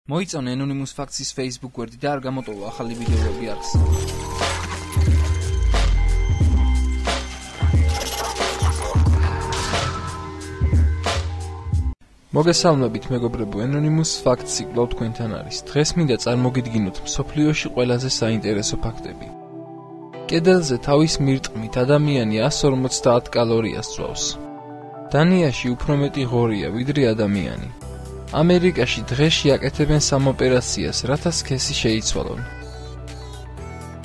მოიწონე Anonymous Facts-ის Facebook გვერდი და არ გამოტოვა ახალი ვიდეოები არხს. მოგესალმებით მეგობრებო, Anonymous Facts-ი კვლავ თქვენთან არის. დღეს მინდა წარმოგიდგინოთ მსოფლიოში ყველაზე საინტერესო ფაქტები. კედელზე თავის მირტყმით ადამიანი 150 კალორიას წვავს. დანიაში უფრო მეტი ღორია ვიდრე ადამიანი. ამერიკაში დღეში აკეთებენ სამოპერაციას, რათა სქესი შეიცვალონ.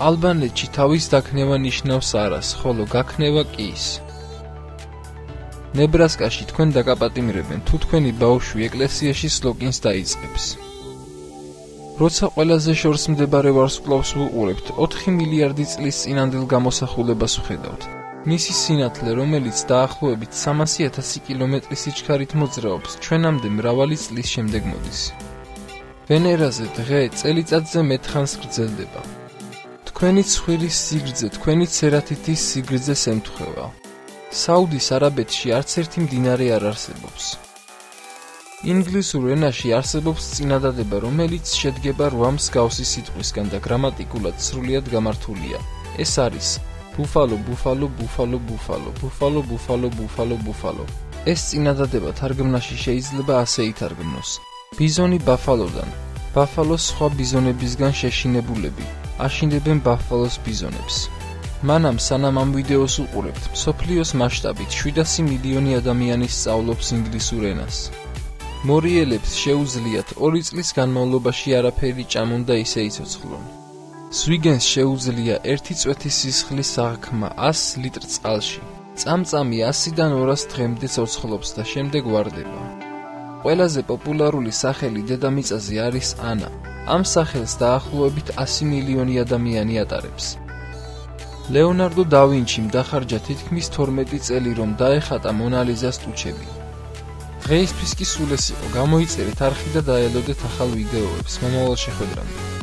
ალბანეთში თავის დაქნევა ნიშნავს არას, ხოლო გაქნევა კის. ნებრასკაში თქვენ დაგაპატიმრებენ, თუ თქვენი ბავშვი ეკლესიაში სლოკინს დაიწყებს. როცა ყველაზე შორს მდებარე ვარსკვლავს ვუყურებთ, 4 მილიარდი წლის წინანდელ გამოსახულებას ვხედავთ. მისი სინათლე, რომელიც დაახლოებით 300,000 კილომეტრის სიჩქარით მოძრაობს, ჩვენამდე მრავალი წლის შემდეგ მოდის. ვენერაზე დღე წელიწადზე მეტხანს გრძელდება. თქვენი ცხვირის სიგრძე თქვენი ცერათითის სიგრძეს ემთხვევა. საუდის არაბეთში არც ერთი მდინარე არ არსებობს. ინგლისურ ენაში არსებობს წინადადება, რომელიც შედგება 8 მსგავსი სიტყვისგან და გრამატიკულად სრულიად გამართულია. ეს არის ბუფალო, ბუფალო, ბუფალო, ბუფალო, ბუფალო, ბუფალო, ბუფალო, ბუფალო. ეს წინადადება თარგმნაში შეიძლება ასე ითარგმნოს: ბიზონი ბაფალოდან, ბაფალოს სხვა ბიზონებისგან შეშინებულები, აშინდებენ ბაფალოს ბიზონებს. მანამ სანამ ამ ვიდეოს უყურებთ, მსოფლიოს მასშტაბით 700 მილიონი ადამიანი სწავლობს ინგლისურ ენას. მორიელებს შეუძლიათ 2 წლის განმავლობაში არაფერი ჭამონ და ისე იცოცხლონ. ზვიგენს შეუძლია 1 წვეთის სისხლის აღქმა 100 ლიტრ წყალში. წამწამი 100-დან 200 დღემდე ცოცხლობს და შემდეგ ვარდება. ყველაზე პოპულარული სახელი დედამიწაზე არის ანა. ამ სახელს დაახლოებით 100 მილიონი ადამიანი ატარებს. ლეონარდო და ვინჩიმ დახარჯა თითქმის 12 წელი, რომ დაეხატა მონალიზას ტუჩები. დღეისთვის კი სულ ეს იყო. გამოიწერეთ არხი და დაელოდეთ ახალ ვიდეოებს. მომავალ შეხვედრამდე.